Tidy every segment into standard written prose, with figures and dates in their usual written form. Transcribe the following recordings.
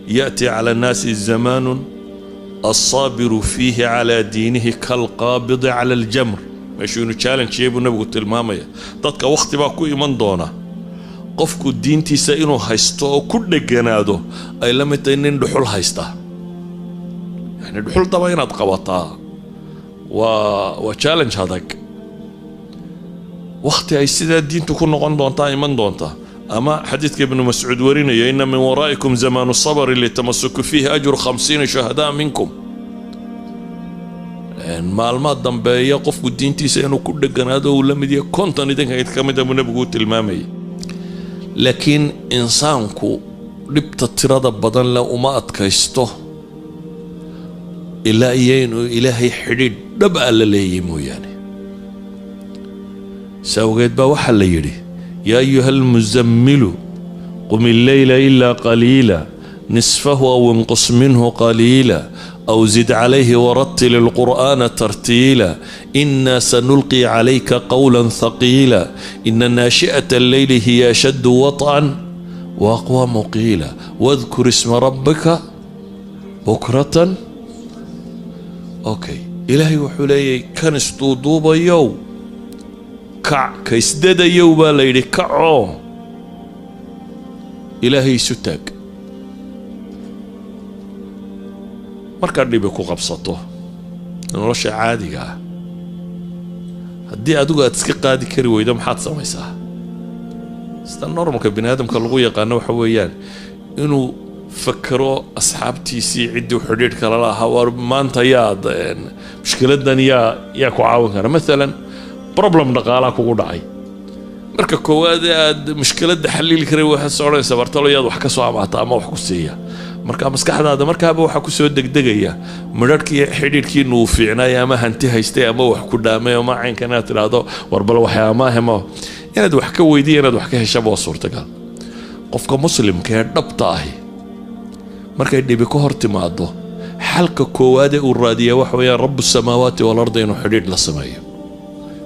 يأتي على الناس الزمان الصابر فيه على دينه كالقابض على الجمر ماشي إنه تشالنج يبو نبغو تلمامية ضدك وقت باكو إيمان دونا قفكو الدين تيسا إنو هايستو كل جنادو أي لم يتنين دحول هايستا يعني دحول طبعا ينطقبطا وتشالنج هذاك وقت أي سيدا الدين تكون نغن دونتا إيمان دونتا أما حديث ابن مسعود ورينا إن من ورائكم زمان الصبر اللي تمسك فيه أجر 50 شهداء منكم maalmaad dambeeya qofku diintiisa inuu ku dhaganaado uu la mid yahay konton idinka ay ka mid ah nabigu tilmaamay laakiin insaanku dhibta tirada badan la uma adkaysto ilaa inuu ilaahay xidhiidh dhab ah la leeyahay mooyaane sawgeed baa waxa la yiri yaa ayyuhal muzammilu qum al-layla illa qalila nisfahu aw inqus minhu qalila أو زد عليه ورتل القرآن ترتيلا إنا سنلقي عليك قولا ثقيلا إن ناشئة الليل هي أشد وطئا وأقوى مقيلا واذكر اسم ربك بكرة أوكي إلهي وحلي كان استوضوب يو كع كيسدد يو بالليل كعو إلهي ستاك markaad dhibi ku qabsato nolosha caadiga ah haddii adigu aad iska qaadi kari weydo maxaad samaysaa sida normalka bini'aadamka lagu yaqaano waxa weeyaan inuu fakaro asxaabtiisii cidii xidhiidhka la lahaa war maanta yaad mushkiladan yaa ku caawin kara maalan problem dhaqaalaha kugu dhacay marka koowaad aad mushkiladda xalili karay waxaad soconaysaa bartalo yaad wax ka soo amaata ama wax ku siiya marka maskaxdaada markaaba waxa ku soo degdegaya mararkii xidhiidhkii nuu fiicnay ama hanti haystay ama wax ku dhaamay ama caynkan aad tiraahdo warbal waxa ama hemo inaad wax ka weydiin inaad wax ka heshaba suurtagal qofka muslimka ee dhabta ah markay dhibi ka hor timaado xalka koowaad ee uu raadiyo waxa weeyaan rabbus samaawaati wal ardi inuu xidhiidh la sameeyo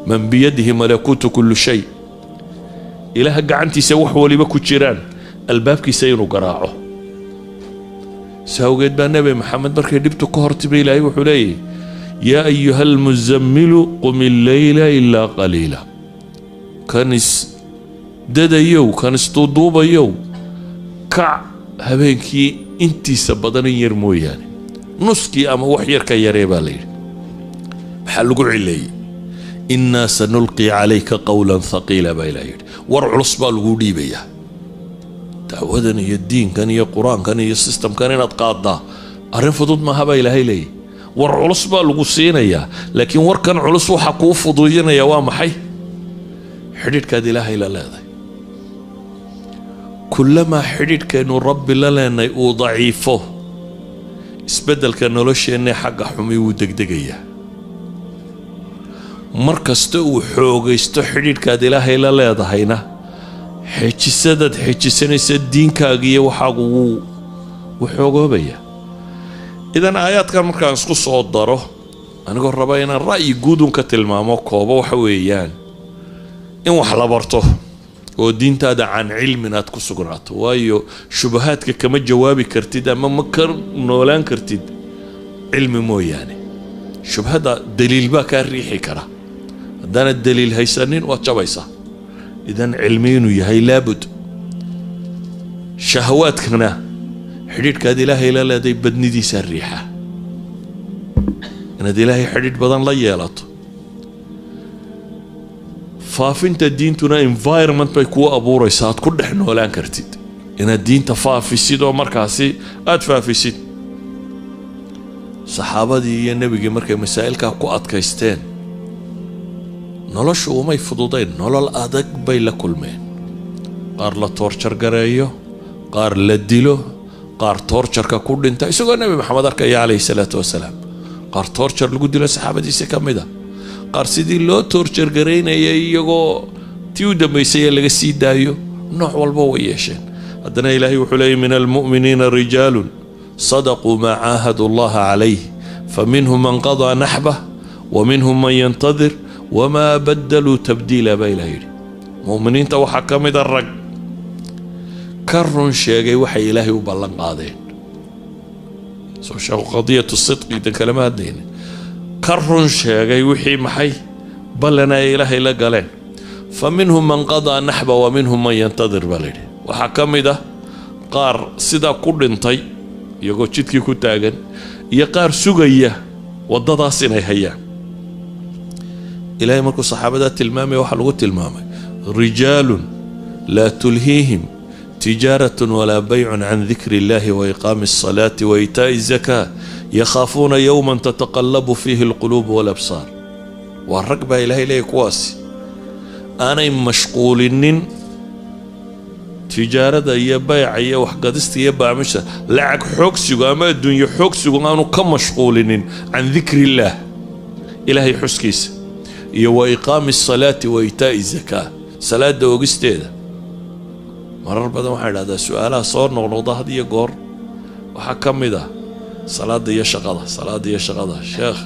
man biyadihi malakuutu kulli shay ilaaha gacantiisa wax waliba ku jiraan albaabkiisa inuu garaaco ساوجد بقى النبي محمد بركي دبتو كهرت بي إلهي وحلي يا أيها المزمل قم الليل إلا قليلا كانس دادا يو كانس طوضوبا يو كع هبينكي انتي سبضاني يرمو يعني نسكي أما وحير كي يريبا لي بحال قرع لي إنا سنلقي عليك قولا ثقيلا بإلهي ورعلص بالقودي بيه دعوة هي الدين كان هي القرآن كان هي السيستم كان ينتقاضى أرين فضود ما هبا إلهي لي ورعلص بالقصين يا لكن ور كان علص وحقوف فضويين يا وامحي حديد كاد إلهي لا لا كلما حديد كانوا رب لا لأنه ضعيفه اسبدل كانوا لوش إني حق حمي ودقدقية مركز تو حوق يستحديد كاد إلهي لا لا ضحينا حجسدد حجسنيس الدين كاغيه وحاقو وحوقو بيا إذن آيات كان مركان اسكو صوت دارو أنا قول رباينا الرأي قودون كتلمامو كوبا وحويان إن وحلا برتو ودين تادا عن علم ناتكو سقراتو وايو شبهاتك كما جوابي كرتيد أما مكر نولان كرتيد علم مو يعني شبهات دليل باكا الريحي كرا دان الدليل هيسانين واتشابيسا إذن علمين ويهي لابد شهوات كنا حديد كاد إلهي لا دي بدني دي سريحة أنا دي إلهي حديد بدن لا يالط فافنت الدين تنا environment بيكو أبو ريسات كل إحنا ولا كرتيد أنا الدين تفافي سيد ومركاسي أتفافي سيد صحابة دي النبي مركا مسائل كاكو أتكايستين noloshu uma fududayn nolol adag bay la kulmeen qaar la torture gareeyo qaar la dilo qaar torture-ka ku dhinta isagoo nabi maxamed arkay alayhi salaatu wasalaam qaar torture lagu dilo saxaabadiisa kamida qaar sidii loo torture gareynayay iyagoo tii u dambeysay laga sii daayo nooc walba way yeesheen haddana ilaahay wuxuu leeyahay min almu'miniina rijaalun sadaquu ma caahadu allaha calayh faminhum man qadaa naxbah ومنهم من ينتظر وما بدلوا تبديلا بإلهي مؤمنين توحى كمد الرق كرن شيء وحي إلهي وبلن قادين soo sheego qadiyatu sidqi dan kalama hadlaynin ka run sheegay wixii maxay ballana ay ilaahay la galeen fa minhum man qadaa naxba wa minhum man yantadir baa layidhi waxaa ka mid ah qaar sidaa ku dhintay iyagoo jidkii ku taagan iyo qaar sugaya waddadaas inay hayaan ilaahay markuu saxaabadaa tilmaamaya waxaa lagu tilmaamay rijaalun laa tulhiihim تجارة ولا بيع عن ذكر الله وإقام الصلاة وإيتاء الزكاة يخافون يوما تتقلب فيه القلوب والأبصار والركبة إلهي لي كواسي أنا مشغولين تجارة يا بيع يا وحقدست يا بعمشة لعك حوكسي وما الدنيا حوكسي وأنا كم مشغولين عن ذكر الله إلهي حسكيس وإقام الصلاة وإيتاء الزكاة صلاة دوغستيدا marar badan waxaa idhahdaa su-aalaha soo noqnoqda had iyo goor waxaa ka mid ah salaada iyo shaqada sheekh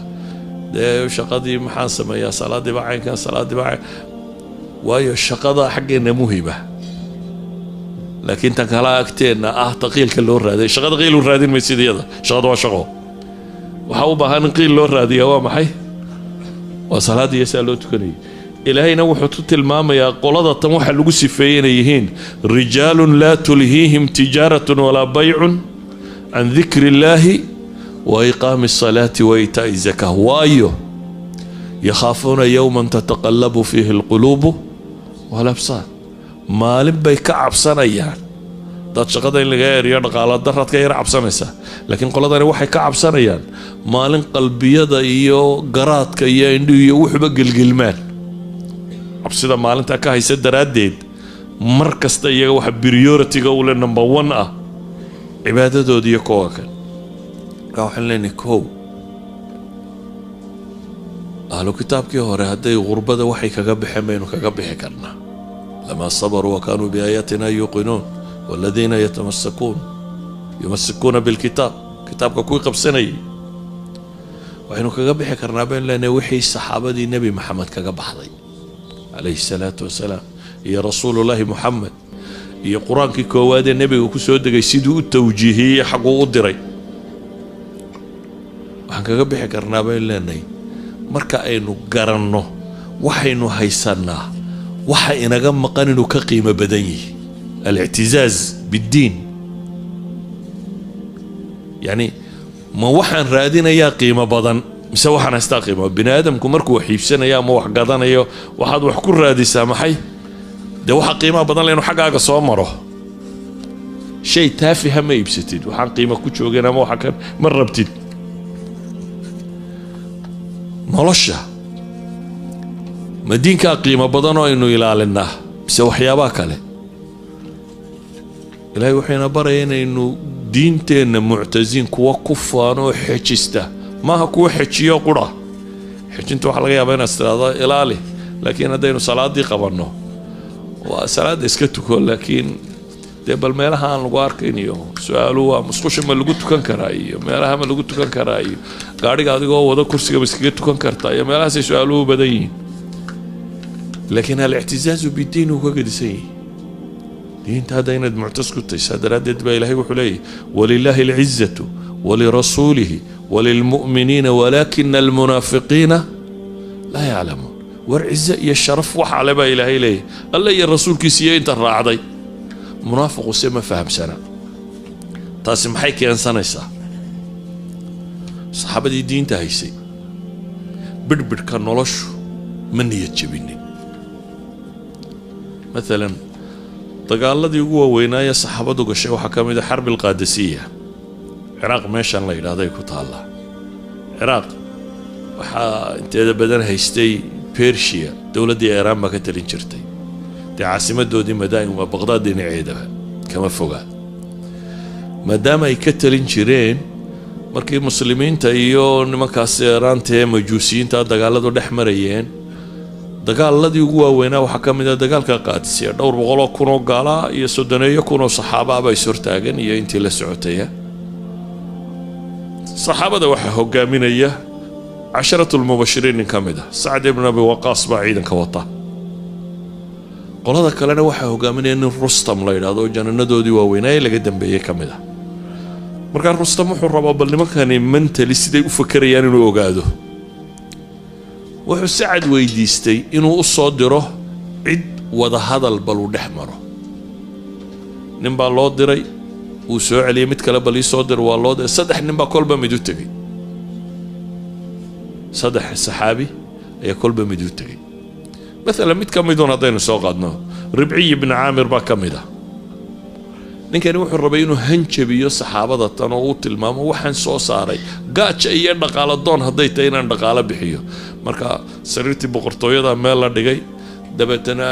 dee shaqadii maxaan sameeyaa salaadiiba caynkan salaadiiba waayo shaqada xaggeena muhiba laakiin tan kala agteenna ah taqiilka loo raaday shaqada qiil u raadin maysid iyada shaqada waa shaqo waxaa u baahan in qiil loo raadiyaa waa maxay waa salaada iyo saa loo tukanayay إلهينا وحطت الماما يا قلادة تموح لقسي فينيهين رجال لا تلهيهم تجارة ولا بيع عن ذكر الله وإقام الصلاة وإيتاء الزكاة وايو يخافون يوما تتقلب فيه القلوب والأبصار ما لبي كعب سنة يعني dad shaqada in laga eeriyo dhaqaale darrad ka yar cabsanaysa laakiin qoladani waxay ka cabsanayaan maalin qalbiyada iyo garaadka iyo indhiga iyo wuxuba gelgelmaan absida maalinta ka haysa daraadeed mar kasta iyaga waxa priority-ga u leh number 1 ah cibaadadoodii iyo koowa kale waxaan leenahay koow ahlu kitaabkii hore hadday gurbada waxay kaga baxeen baynu kaga bixi karnaa lama sabaru wa kaanuu biaayatina yuqinuun والذين يمسكون بالكتاب كتابك كوي قبسني وحين كغبح كرنابين لنا وحي الصحابة دي نبي محمد كغبحضي عليه الصلاة والسلام يا رسول الله محمد يا قرآن كي كواد النبي وكسود يسيدو التوجيهية حقو قدري وحين كغبح كرنابين لنا مركا اينو قرنو وحينو هيسانا وحينا قم قاننو كقيمة بدني الاعتزاز بالدين يعني ما وحن رادين يا قيمة بدن مسا وحن استقيمة بني آدم كمركو حيبسنا يا ما وح قادنا يا واحد وحكر رادي سامحي ده وح قيمة بدن لأنه حاجة صامره شيء تافه ما يبستد وحن قيمة كوتشو جينا ما وحكر مرة بتد مالشة مدين كقيمة بدن إنه يلالنا مسا وحيابا كله إلهي وحينا برينا إنه دينتين معتزين كوا كفان وحجسته ما هكوا حجية قرى حجنتو حلقيا بين استراضة إلالي لكن هذا صلاة دي قبرنا وصلاة دي اسكتوكو لكن دبل ميلها عن الواركينيو سؤالوا مسكوش ما لقيتو كان كرايو ميلها ما لقيتو كان كرايو قاعد جوا وده كرسي بس كيتو كان كرتايو ميلها سؤالوا بدين لكن الاعتزاز بالدين هو قد سي انت هذا يند معتزكت سادرادد با الهي وحلي ولله العزة ولرسوله وللمؤمنين ولكن المنافقين لا يعلمون والعزة يا الشرف وحال با الهي ليه الله يا الرسول كيسيه انت الراعدي منافق وسما فهم سنة تاسم حيكي انسان يسا صحابة دي دين تهيسي بدبد كان نولش من يتشبيني مثلا dagaaladii ugu waaweynaa ee saxaabadu gashay waxa kamid ah xarb al-qaadisiya Iraq meeshan la yiraahday ku taala Iraq waxa inteeda badan haystay Persia dawladda Iran ma ka talin jirtay caasimadoodii Madain waa Baghdad dhinaceeda kama foga maadaama ay ka talin jireen markii muslimiinta iyo nimankaas Iran-ta majuusiyiinta dagaaladu dhex marayeen dagaaladii ugu waaweynaa waxa kamid ah dagaalka qaadisiya dhowr boqol oo kun oo gaala iyo 30 kun oo saxaaba ay surtaagan iyo intii la socotay saxaabada waxa hogaaminaya 10 المبشرين kamid ah Sa'd ibn Abi Waqqas ba'iidan ka wata qolada kalena waxa hogaaminaya Rustam la yiraahdo jananadoodii waaweynaa laga dambeeyay kamid ah markaan Rustam wuxuu rabaa bal nimankani mentally siday u fakarayaan inuu ogaado wuxuu Sacad weydiistay inuu u soo diro cid wada hadal bal u dhex maro nin baa loo diray uu soo celiyay mid kale bal ii soo dir waa loo diray saddex nin baa kolba mid u tagay saddex saxaabi ayaa kolba mid u tagay مثلا mid ka midun haddaynu soo qaadno Ribci ibn Aamir baa ka mid ah ninkani wuxuu rabay inuu hanjabiyo saxaabada tan oo uu tilmaamo waxaan soo saaray gaaja iyo dhaqaale doon hadday tahay inaan dhaqaale bixiyo marka sariirtii boqortooyada meel la dhigay dabeetana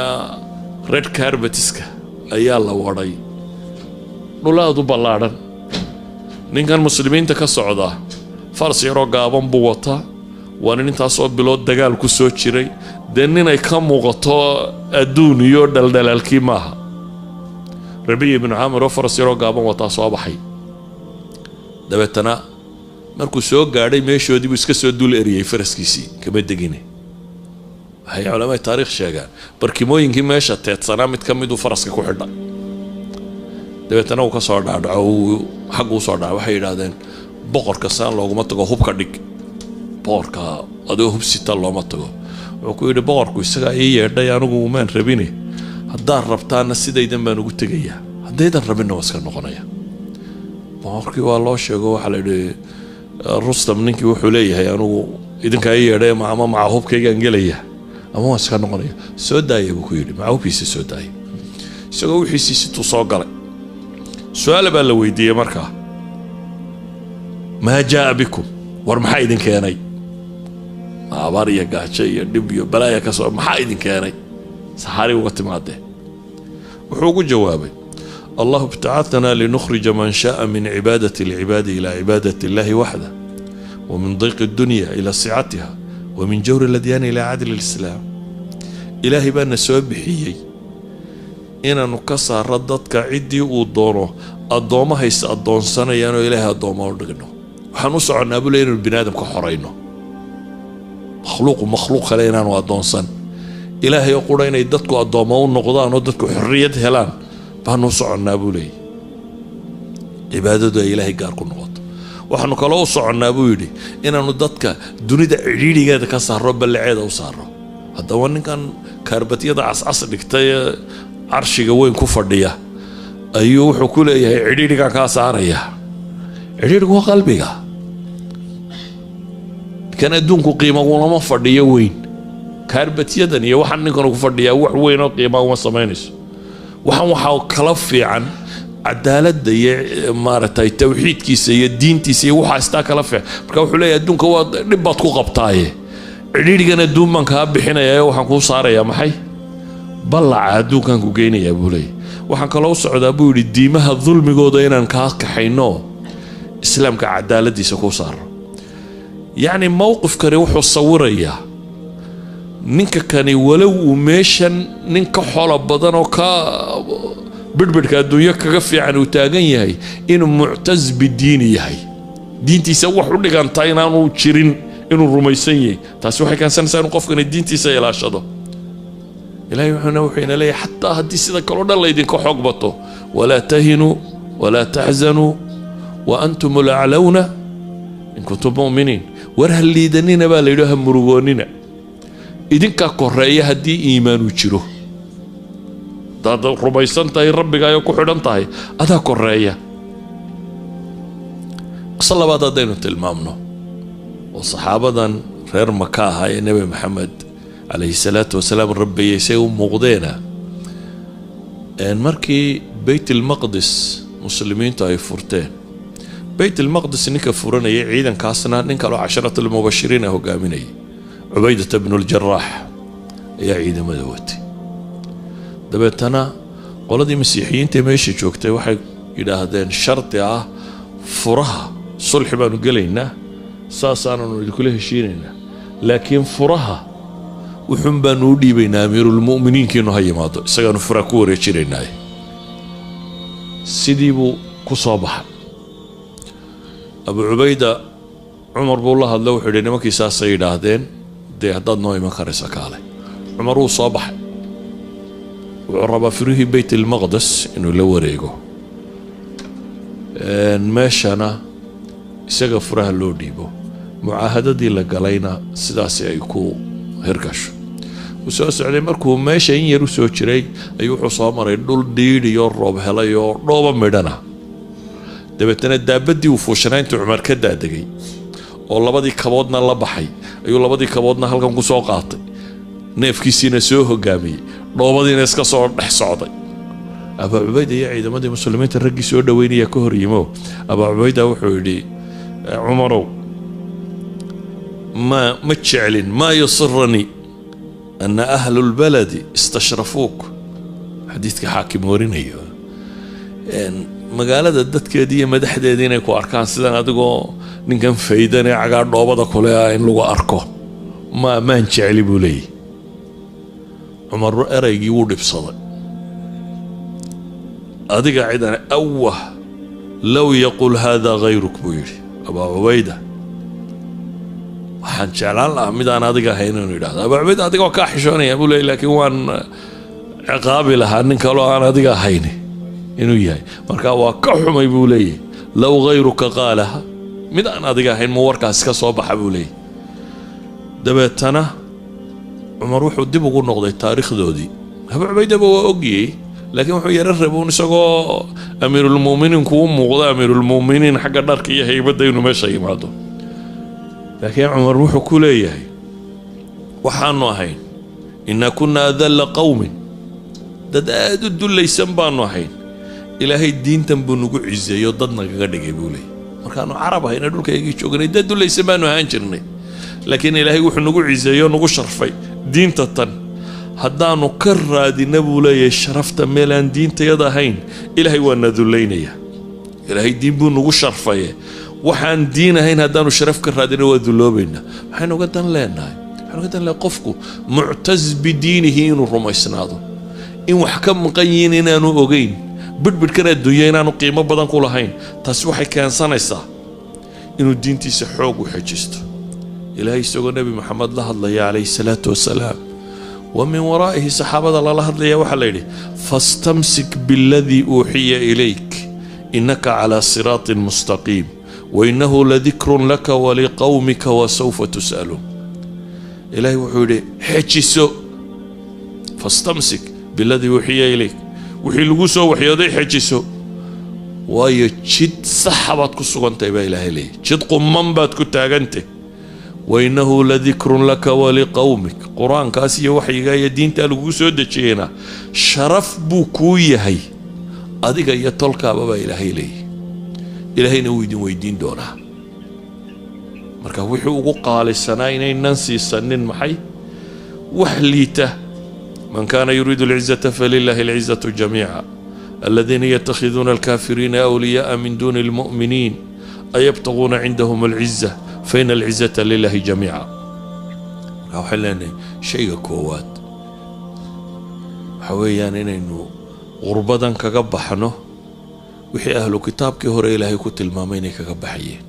red carpetska ayaa la waday dhulaadu ballaaran ninkan muslimiinta ka socda fars yaroo gaaban buu wataa waa intaasoo bilood dagaal ku soo jiray dee ninay ka muuqato adduun iyo dhaldhalaalkii maaha Rabi ibn Aamir oo faras yaroo gaaban wataa soo baxay dabeetana markuu soo gaadhay meeshoodii buu iska soo dul eriyay faraskiisii kama degine waxay culimada taariikh sheegaan barkimooyinkii meesha teedsanaa mid ka mid uu faraska ku xidhay dabeetana uu ka soo dhaadhaco xag uu soo dhaca waxay yidhaahdeen boqorka saan looguma tago hubka dhig boqorka adoo hubsita looma tago wuxuu ku yidhi boqorku isagaa ii yeedhay anigu umaan rabine haddaan rabtaana sidaydan baan ugu tegayaa haddaydan rabinna waa iska noqonaya boqorkii waa loo sheego waxaa la yidhi Rustam ninkii wuxuu leeyahay anigu idinkaa ii yeedhay ama maca hubkaygaan gelaya ama waa iska noqonaya soo daaya buu ku yidhi maca hubkiisa soo daaya isagoo wixiisii situu soo galay su-aal baa la weydiiyey markaa maa jaa bikum war maxaa idin keenay abaar iyo gaajo iyo dhib iyo balaaya ka soo maxaa idin keenay saxaari uga timaadee wuxuu ugu jawaabay الله ابتعثنا لنخرج من شاء من عبادة العباد إلى عبادة الله وحده ومن ضيق الدنيا إلى سعتها ومن جور الأديان إلى عدل الإسلام إلهي بأن سوابحيي إن نكسر ردتك عدي ودونه الضوما هيس الضون سنة يانو إلهي الضوما ودقنه وحنوسع النابو لين البنادم كحرينه مخلوق خلينا وأضون سن إلهي يقول إن يدتكو الضوما والنقضان ودتكو حرية هلان بانو سعنا بولي عبادته إلهي قاركو نقط وحنو كلاو سعنا بولي إنا ندتك دوني دا عريري قادة كسر رب اللي عيدا وصاره هذا وان كان كاربتية دا عص لكتايا عرشي قوين كفر ديا أيوه حكولة يا عريري كاسار يا عريري هو قلبي كان دونكو قيمة ولا ما فرديا وين كاربتية دنيا وحن كانوا كفر ديا وين قيمة وما سمينش waxaa kala fiican cadaaladda iyo maaragtay tawxiidkiisa iyo diintiisa iyo waxa istaa kala fiican marka wuxuu leeyahay adduunka waa dhib baad ku qabtaaye cidhiidhigana adduun baan kaa bixinayaa waxaan kuu saarayaa maxay ballaca adduunkaan ku geynayaa buu leeyahay waxaan kaloo socdaa buu yidhi diimaha dulmigooda inaan kaa kaxayno islaamka cadaaladdiisa kuu saaro yacni mowqifkani wuxuu sawirayaa ninka kani walow uu meeshan nin ka xoolo badan oo ka birbirka adduunyo kaga fiican uu taagan yahay inuu muctaz bidiini yahay diintiisa wax u dhigantay inaanu jirin inuu rumaysan yahay taasi waxay keensanaysaa inuu qofkani diintiisa ilaashado ilaahay wuxuuna leeyahay xataa haddii sida kaloo dhan laydinka xoog bato walaa tahinuu walaa taxzanuu wa antum alaclawna in kuntum mu'miniin war ha liidanina baa layidhi ha murugoonina idinka koreeya haddii iimaanu jiro dad rumaysan tahay rabbigaayo ku xidhan tahay adaa koreeya salawaad haddaynu tilmaamno oo saxaabadan reer maka ahaa ee nebi maxamed calayhi salaatu wasalaam rabbayay say u muuqdeena markii bayt almaqdis muslimiintu ay furteen bayt almaqdis ninka furanayay ciidankaasna nin kaloo casharatu almubashiriin hogaaminayay عبيدة بن الجراح يا عيد مدوتي دبتنا قولدي مسيحيين تمشي جوكتي waxay yiraahdeen sharti ah furaha sulx baan galayna saasaanu kula heshiinayna laakiin furaha wuxun baan u dhiibaynaa amirul mu'miniin kiinu hayimaado isagaan furaha ku wareejinaynaa sidii buu ku soo baxay Abu Ubayda Umar buu la hadlay wuxuu yidhi nimankii saasay yiraahdeen haddaad noo iman karaysa kaale cumar wuu soo baxay wuxuu rabaa firihii bayt almaqdes inuu la wareego meeshana isaga furaha loo dhiibo mucaahadadii la galayna sidaasi ay ku hirgasho uu soo socday markuu meesha in yar u soo jiray ayuu wuxuu soo maray dhul dhiidh iyo roob helay oo dhooba midhana dabeetana daabadii uu fuushanaa intuu cumar ka daadegay oo labadii kaboodna la baxay ayuu labadii kaboodna halkan ku soo qaatay neefkiisiina soo hogaamiyey dhoobadiina iska soo dhex socday abaa cubayda iyo ciidamadii muslimiinta raggii soo dhaweynaya ka hor yimo abaa cubayda wuxuu yidhi cumarow ما تشعلن ما يصرني أن أهل البلد استشرفوك حديثك حاكم ورينيو magaalada dadkeedii madaxdeedii inay ku arkaan sidaan adigoo ninkan faydan ee cagaar dhoobada kule in lagu arko maan jecli buu leeyahy cumar eraygii wuu dhibsaday adiga cidan awah low yaqul hada gayruk buu yidhi abaa cubayda waxaan jeclaan lahaa midaan adiga ahayn inuu yidhahdo abaa cubayda adiga waa kaa xishoonaya buu leeyahy laakiin waan ciqaabi lahaa nin kaloo aan adiga ahayn inuu yahay marka waa ka xumay buu leeyahy low gayruka qaalaha mid aan adiga ahayn ma warkaas ka soo baxa buu leeyahy dabeetana cumar wuxuu dib ugu noqday taariikhdoodii abaa cubaydaba waa ogiyey laakiin wuxuu yara rabuun isagoo amiirulmu'miniin kugu muuqda amiirulmu'miniin xagga dharka iyo haybadda inuu meesha yimaado laakiin cumar wuxuu ku leeyahay waxaanu ahayn inaa kunaa adalla qawmin dad aad u dullaysan baanu ahayn ilaahay diintan buu nagu ciseeyo dad nagaga dhigay buu leeyahy markaanu carab ahayna dhulkaygii joognay dad dullaysan baanu ahaan jirnay laakiin ilaahay wuxuu nagu ciseeyo nagu sharfay diinta tan haddaanu ka raadina buu leeyahay sharafta meel aan diintayada ahayn ilaahay waa na dullaynaya ilaahay diin buu nagu sharfaye waxaan diin ahayn haddaanu sharaf ka raadina waa dulloobaynaa waxaynu uga dan leenahay qofku muctaz bidiinihi inuu rumaysnaado in wax ka maqan yihiin inaanu ogeyn bidhbidhkan adduunya inaanu qiimo badan ku lahayn taasi waxay keensanaysaa inuu diintiisa xoog u xejisto ilaahay isagoo nebi maxamed la hadlaya calayhi salaatu wasalaam wa min waraa'ihi saxaabada lala hadlaya waxaa la yidhi fastamsik biladii uuxiya ilayk innaka calaa siraatin mustaqiim wainnahu ladikrun laka waliqawmika wasawfa tus'aluun ilaahay wuxuu yidhi xejiso fastamsik biladii uuxiya ilayk wixii lagu soo waxyooday xejiso waayo jid saxa baad ku sugantahay baa ilaahay leeyahy jid qumman baad ku taagantay wainnahu ladikrun laka waliqawmik qur-aankaas iyo waxyigaa iyo diintaa lagugu soo dejiyeyna sharaf buu kuu yahay adiga iyo tolkaaba baa ilaahay leeyahy ilaahayna wuu idin weydiin doonaa marka wuxuu ugu qaalisanaa inaynan siisanin maxay wax liita من كان يريد العزة فلله العزة جميعا الذين يتخذون الكافرين أولياء من دون المؤمنين أيبتغون عندهم العزة فإن العزة لله جميعا أو حلاني شيء كوات حويان إنه غربدا كقبحنه وحي أهل كتاب كهور إلهي كتل مامين كقبحيين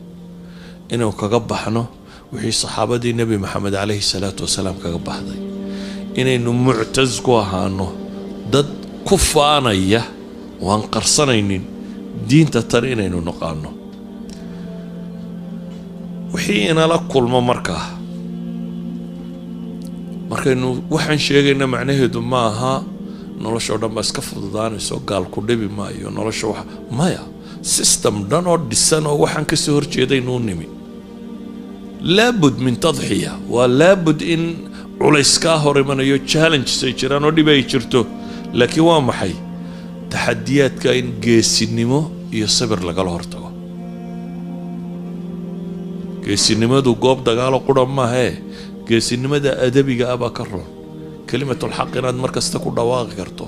إنه كقبحنه وحي صحابة النبي محمد عليه الصلاة والسلام كقبحضي inaynu muctaz ku ahaano dad ku faanaya oo aan qarsanaynin diinta tan inaynu naqaano wixii inala kulmo markaynu waxaan sheegayna macnaheedu ma aha nolosha dhan ba iska fududaanayso gaal ku dhibi maayo nolosha wax maya system dhan oo dhisan oo waxaan ka soo horjeedaynu nimi laabud min tadxiya waa laabud in culayskaa hor imanayo challenges ay jiraan oo dhib ay jirto laakiin waa maxay taxadiyaadka in geesinimo iyo sabir lagala hortago geesinimadu goob dagaalo qura maahee geesinimada adabiga abaa ka roon kalimatulxaq inaad mar kasta ku dhawaaqi karto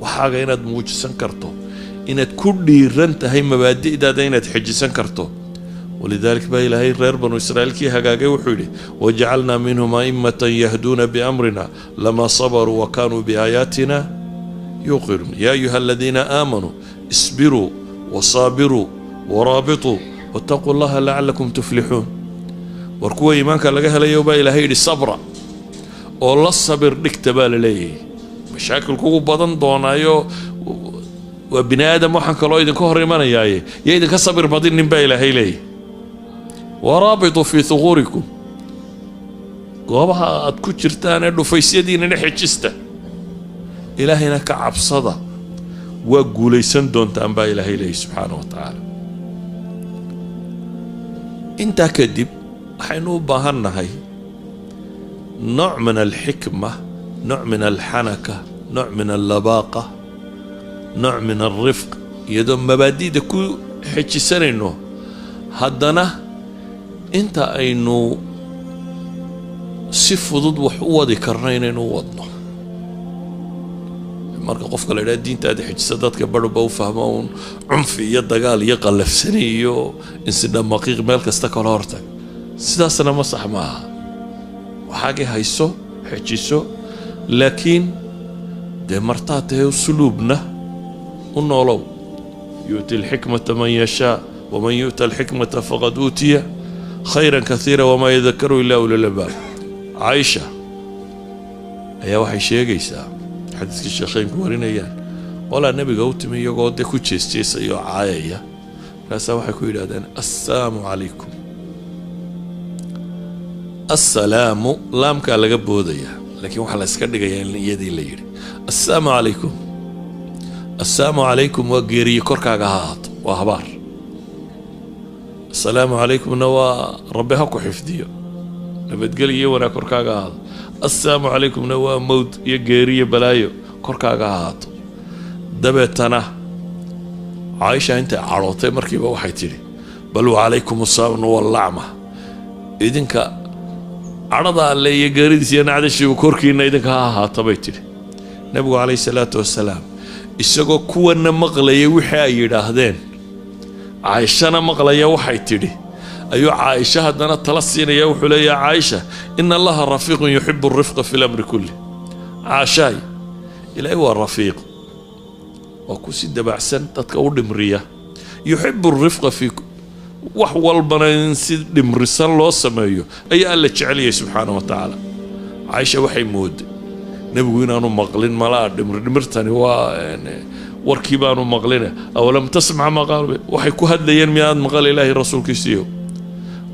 waxaaga inaad muujisan karto inaad ku dhiiran tahay mabaadi'daada inaad xejisan karto ولذلك بقى إلهي غير بنو إسرائيل كي هقاقي وحولي وجعلنا منهم أئمة يهدون بأمرنا لما صبروا وكانوا بآياتنا يوقنون يا أيها الذين آمنوا اصبروا وصابروا ورابطوا واتقوا الله لعلكم تفلحون وركوا إيمانك لقاها ليوبا إلهي للصبر والله الصبر لك تبال لي مشاكل كوكو بدن دونايو وبني آدم وحن كلو إذن كهر إيمانا يا إذن كصبر بدين نبا إلى هيلي ورابطوا في ثغوركم قوابها أتكو جرتان إنه فيسيدين نحي جسته إلهنا كعب صدى وقولي سندون تنبا إلى هيلي سبحانه وتعالى انت كدب حينو باهرنا هاي نوع من الحكمة نوع من الحنكة نوع من اللباقة نوع من الرفق يدوم مبادئ دكو حكي سنينو هدنا انت اينو سف ضد وحوة ذكرين انو وضنو marka qofka la yiraahdo diintaada xijsadadka badhba u fahmaan cunfi iyo dagaal iyo qalafsani iyo insida maqiiq meel kasta kala hortag sidaasna ma sax maaha waxaagay hayso xijiso laakiin de martaatay usulubna u noolow yu'ti al-hikmata man yasha wa man yu'ta al-hikmata faqad utiya khayran kathira wa ma yadhakkaru illa ulul albab Aisha ayaa waxay sheegaysaa حديث الشيخين كورينيان ولا النبي قوتمي يقعد دكو تشيس يو عايا كاسا waxay ku yiraahdeen assalaamu alaykum assalaamu laamka laga boodaya laakiin waxa la iska dhigayaa in iyadii la yiri assalaamu alaykum waa geeriye korkaaga haat waa habar assalaamu alaykum waa rabbiha ku xifdiyo nabadgeliyo wana korkaaga haat السلام عليكم نوا موت يجري بلايو كركاغا هاتو دبتنا عايشة انت عروتي مركبة waxay tiri بل وعليكم السلام واللعمة idinka arada la yeeridiisa nacdashi korkiina idinka haato bay tiri nabigu kaleey salaatu wasalaam isagoo kuwana maqlay wixii ay yiraahdeen Aishana maqlaya waxay tiri أيو عائشة هدنا تلصين يا وحلا يا عائشة إن الله رفيق يحب الرفق في الأمر كله عاشاي إلى هو الرفيق وكوسي دبع سن تتكون مرية يحب الرفق في وحول بنين سيد مرسل الله سمايو أي قال عليه سبحانه وتعالى عائشة وحي مود نبغينا أنو مقلين ملا دمرتني يعني وركبان مقلنا أولم تسمع ما قال وحي كهد ينمي مقال إلهي الرسول كيسيو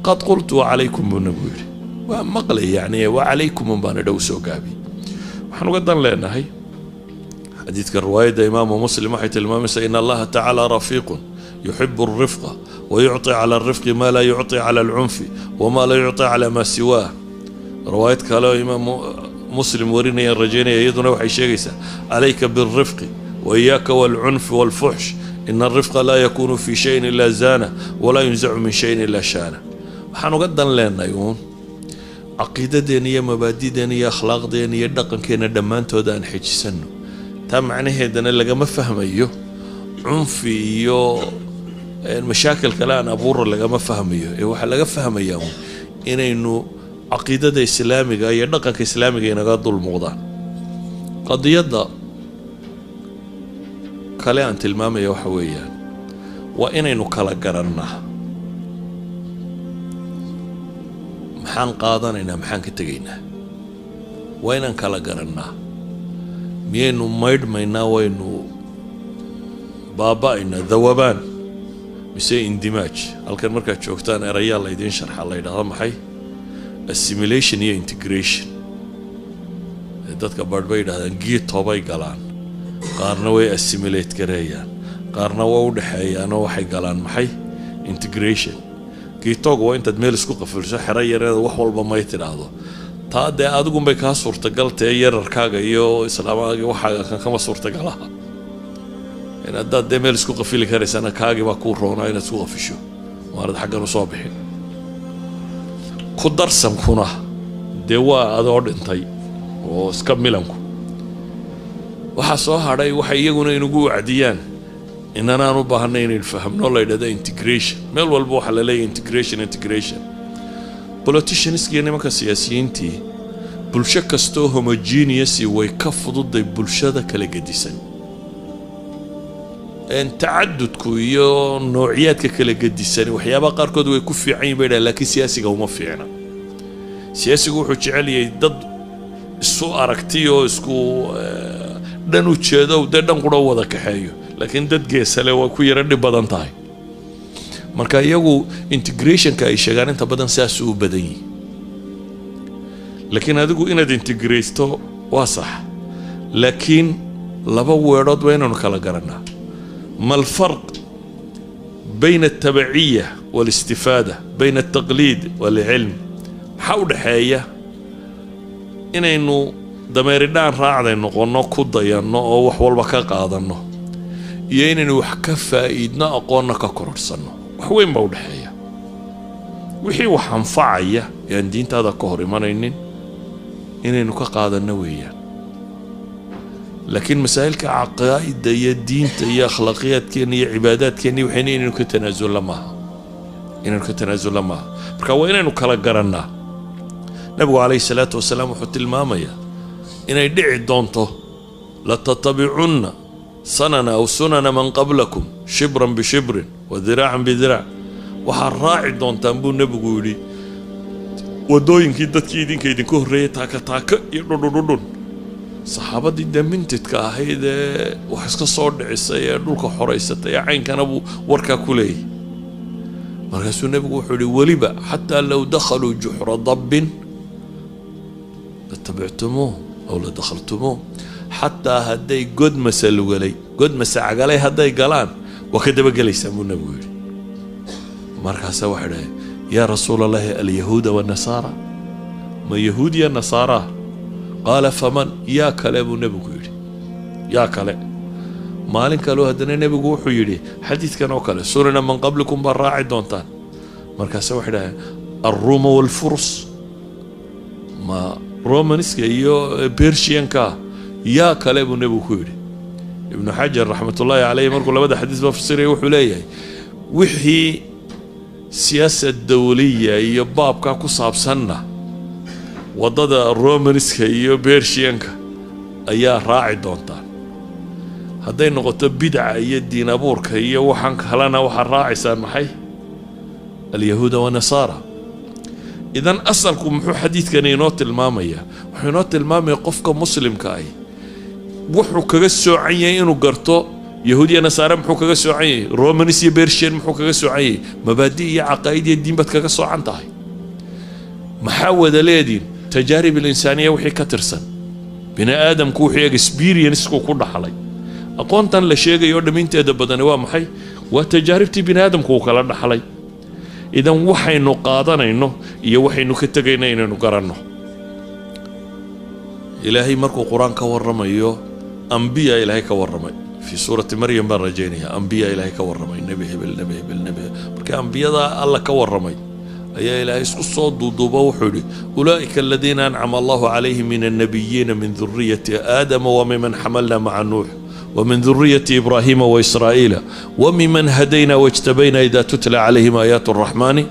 قد قلت وعليكم بالنبوي ومقلي يعني وعليكم من بان دوسو قابي وحنو قدن لنا هي حديث الرواية إمام مسلم حيث الإمام إن الله تعالى رفيق يحب الرفق ويعطي على الرفق ما لا يعطي على العنف وما لا يعطي على ما سواه رواية قالوا إمام مسلم وريني الرجيني يدنا وحي شيء عليك بالرفق وإياك والعنف والفحش إن الرفق لا يكون في شيء إلا زانه ولا ينزع من شيء إلا شانه waxaan uga dan leenahay caqiidadeena iyo mabaadi'deena iyo akhlaaqdeena iyo dhaqankeena dhammaantood aan xijisano taa macnaheedana lagama fahmayo cunfi iyo mashaakil kale aan abuuro lagama fahmayo ee waxa laga fahmayaa inaynu caqiidada islaamiga iyo dhaqanka islaamiga inaga dul muuqdaan qadiyada kale aan tilmaamayo waxa weeyaan waa inaynu kala garannaa maxaan qaadanaynaa maxaan ka tegaynaa waa inaan kala garannaa miyaynu maydhmaynaa waynu baaba'aynaa dawabaan mise indimaaj halkan markaad joogtaan erayaa laydiin sharxa la yidhaahdo maxay assimilation iyo integration dadka badh bay yidhahdaan giitobay galaan qaarna way assimilate gareeyaan qaarna waa u dhexeeyaanoo waxay galaan maxay integration giitoogu waa intaad meel isku qafilso xero yareeda wax walba may tidhaahdo taa dee adigunbay kaa suurtagal tae yararkaaga iyo islaamaaga waxaaga kan kama suurtagalaha in haddaad dee meel isku qafili karaysana kaagii baa kuu roonaa inaad isku qafisho waanad xaggan u soo bixin ku darsankuna dee waa adoo dhintay oo iska milanku waxaa soo hadhay waxay iyaguna inugu wacdiyaan inanaan u baahanay inaynu fahamno la yidhahdo integration meel walba waxaa la leeyahay integration politicianskii nimanka siyaasiyiintii bulsho kastoo homogeneous way ka fududay bulshada kala gedisan tacadudku iyo noocyadka kala gedisan waxyaabaha qaarkood way ku fiican yihiin laakiin siyaasiga uma fiicna siyaasigu wuxuu jecel yahay dad isu aragti oo isku dhan u jeedo dhan qura wada kaxeeyo laakiin dad geesale waa ku yara dhib badan tahay marka iyagu integrationka ay sheegaan inta badan saas u badan yihiin laakiin adigu inaad integraysto waa sax laakiin laba weerood waa inaanu kala garanaa ما الفرق بين التبعية والاستفادة بين التقليد والعلم حول حياة إنه دميردان راعي نقولنا كضيا نو وحول بكا قاضنا يين وحكا فائدنا أقولنا ككرسنا وحوين بول حياة وحي وحنفعية يعني دين هذا كهري مرينين إنه كقاضنا ويا لكن مسائل كعقائد يا الدين يا أخلاقيات كان يا عبادات كان وحين إنه كتنازل معها إنه كتنازل معها بركوين إنه كلا جرنا نبي عليه الصلاة والسلام وحط المامية إنه يدعي دونته لا تتبعون سننا أو سنن من قبلكم شبرا بشبر وذراعا بذراع وحراعي دونته أبو نبي يقولي ودوين كيدت كيدين كهرية تاكا يرودون صحابتي دمنتك هيد وحسك صور عسى دولك حريصة يا عين كان أبو وركا كلي مركز النبي وحولي ولبا حتى لو دخلوا جحر ضب لاتبعتموه أو لدخلتموه حتى هدي قد مسلوا لي قد مسع علي هدي قلان وكذا بقى لي يسمون النبي مركز واحد يا رسول الله اليهود والنصارى ما يهود يا نصارى قال فمن يا كلام النبي يري يا كلام مالك قالوا هدنا النبي وحو يري حديث كان وكله سورنا من قبلكم براعي دونتان مركز واحد الروم والفرس ما رومانسك يو بيرشيانكا يا كلام النبي يري ابن حجر رحمة الله عليه مركو لبدا حديث بفسير وحو ليه وحي سياسة دولية يباب كاكو صاب سنة wadada romanska iyo bershiyanka ayaa raaci doontaan hadday noqoto bidca iyo diin abuurka iyo waxaan kalena waxa raacaysan maxay اليهود والنصارى idan asalku muxuu xadiidkan inoo tilmaamaya wuxuu inoo tilmaamaya qofka muslimka ah wuxuu kaga soocan yahay inuu garto yahuudiya nasaara muxuu kaga soocan yahay romanis iyo bershiyan muxuu kaga soocan yahay mabaadi iyo aqaa'id iyo diin bad kaga soocan tahay maxaa wada leedin تجارب الإنسانية وحي كترسن بني آدم كوحي اكسبيرينس كو كل حالي أقوان تن لشيء يورد من تدبدن وامحي وتجاربتي بني آدم كو كلا حالي إذا وحي نقاضنا إنه يوحي نكتجينا إنه نقرنه إلهي مركو قرآن كورمي أنبياء إلهي كورمي في سورة مريم برجينها أنبياء إلهي كورمي النبي بالنبي بركي أنبياء الله كورمي يا إلهي الصوت ضوضوبة وحولي أولئك الذين أنعم الله عليهم من النبيين من ذرية آدم وممن حملنا مع نوح ومن ذرية إبراهيم وإسرائيل وممن هدينا واجتبينا إذا تتلى عليهم آيات الرحمن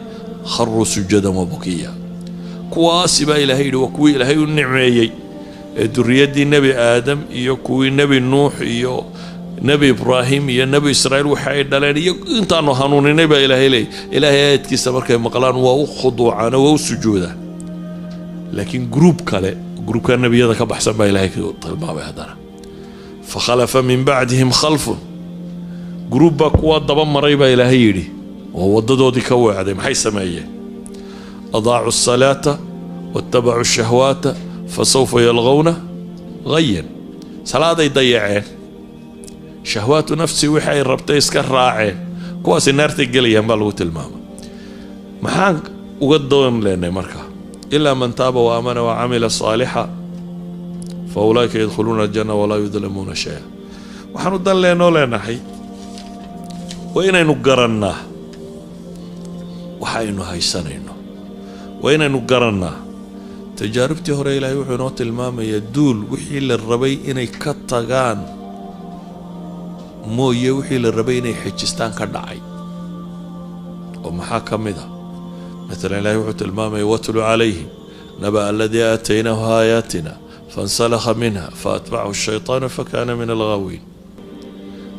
خروا سجدا وبكيا كواسب إلهي وكوي إلهي النعمي ذرية النبي آدم يكوي النبي نوح يو نبي إبراهيم يا نبي إسرائيل وحيد دلاني أنت أنو هنون نبي إلهي كيس بركة مقلان وخضوعنا وسجودا لكن جروب كان نبي هذا كبحسن ما إلهي طلبا بهذا فخلف من بعدهم خلف جروب بقوة ضبام مريبا إلهي لي ووضدوا دي كوعد محي سمايه أضاعوا الصلاة واتبعوا الشهوات فسوف يلغون غيا صلاة يضيعين شهوات نفسي وحي ربطي اسكر راعين كواسي نارتي قليا مالوت الماما محان وقدون لنا مركا إلا من تاب وآمن وعمل صالحا فأولئك يدخلون الجنة ولا يظلمون شيئا وحنو دان لنا لنا حي وإن نقرنا وحاينو هاي سنينو وإن نقرنا تجاربتي هوري إلهي وحنوت الماما يدول وحي للربي إني كتغان mooye wixii la rabay inay xijistaan ka dhacay oo maxaa kamida مثلا لا يوحد الماما واتلو عليه نبأ الذي آتيناه آياتنا فانسلخ منها فأتبعه الشيطان فكان من الغاوين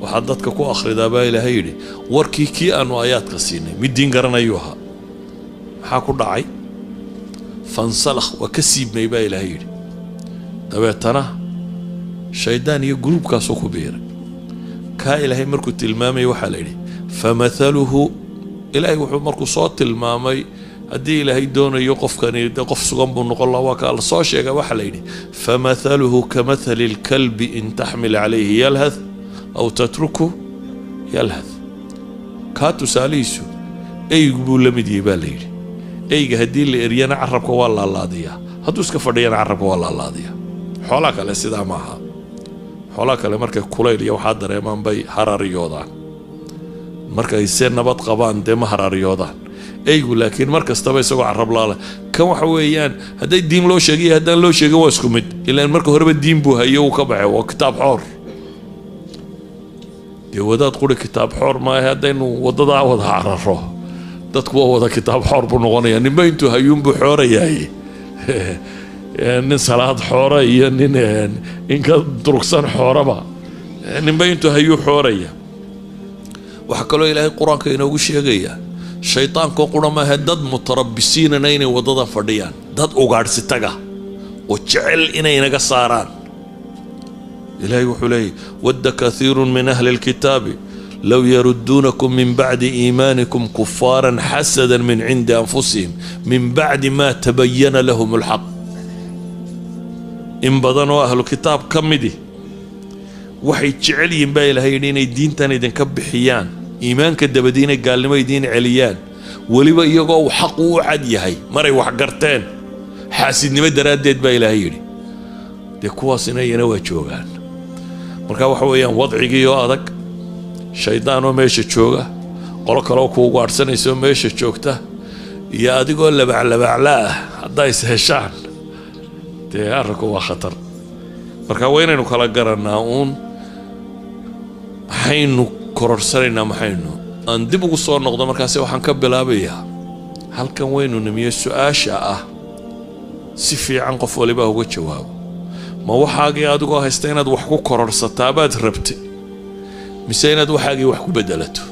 وحددك كو أخر دابا إلى هيري وركي كي أنو آيات قسيني مدين قرن أيها حاكو دعي فانسلخ وكسيب ميبا إلى هيري دابا تنا شيطان يقروب كاسو كبير كا إلهي مركو تلمامي وحاليني فمثله إلهي وحو مركو صوت تلمامي هدي إلهي دون يوقف كان يقف سقنب النقل الله وكال صوشيك وحاليني فمثله كمثل الكلب إن تحمل عليه يلهث أو تتركه يلهث كاتو ساليسو أي قبول لمدي باليلي أي هدي اللي إريانا عربك والله الله ديا هدوسك فرديانا عربك والله الله ديا حولاك على سيدا معها حولاك على مركز كوليل يو حاضر يمان بي حراريودان مركز يسير نبات قبان دي ما حراريودان ايقو لكن مركز تبا يسوق عرب لاله كم حويان هدا الدين لو شيغي هدا لو شيغي واسكو مد الا مركز هرب الدين بو هيو كبعه وكتاب حور دي وداد قولي كتاب حور ما هدا انو ودادا ودا عرفو dadku waa wada kitaab xor buu noqonayaa ninba intuu hayuun buu xoorayahay nin salaad xoora iyo nin inka durugsan xooraba ninba intuu hayuu xooraya waxa kaloo ilaahay quraanka inoogu sheegaya shaytaanku qurama hadad mutarabbisiina inay wadada fadhiyaan dad ugaadhsitaga oo jecel inay naga saaraan ilaahay wuxuu leeyahay wadda kathiirun min ahli alkitaabi لو يردونكم من بعد إيمانكم كفارا حسدا من عند أنفسهم من بعد ما تبين لهم الحق إن بدنوا أهل الكتاب كمدي وحي تشعلي ينباي لهيدين الدين تاني دين كبحيان إيمان كدبدين قال لما يدين عليان ولبا يقو حق وعدي هاي مري وحقرتين حاسد نما دراديد باي لهيدي دي كواسنا ينوى جوغان مركا وحويان وضعي يو أدك shaydaanoo meesha jooga qolo kaloo kuugu aadhsanayso meesha joogta iyo adigoo labaclabacla ah hadday is heshaan dee arrinku waa khatar marka waa inaynu kala garannaa uun maxaynu kororsanaynaa maxaynu aan dib ugu soo noqdo markaasi waxaan ka bilaabayaa halkan waynu nimiyo su-aasha ah si fiican qof waliba uga jawaabo ma waxaagii adigoo haysta inaad wax ku kororsataa baad rabtay mise inaad waxaagii wax ku bedelato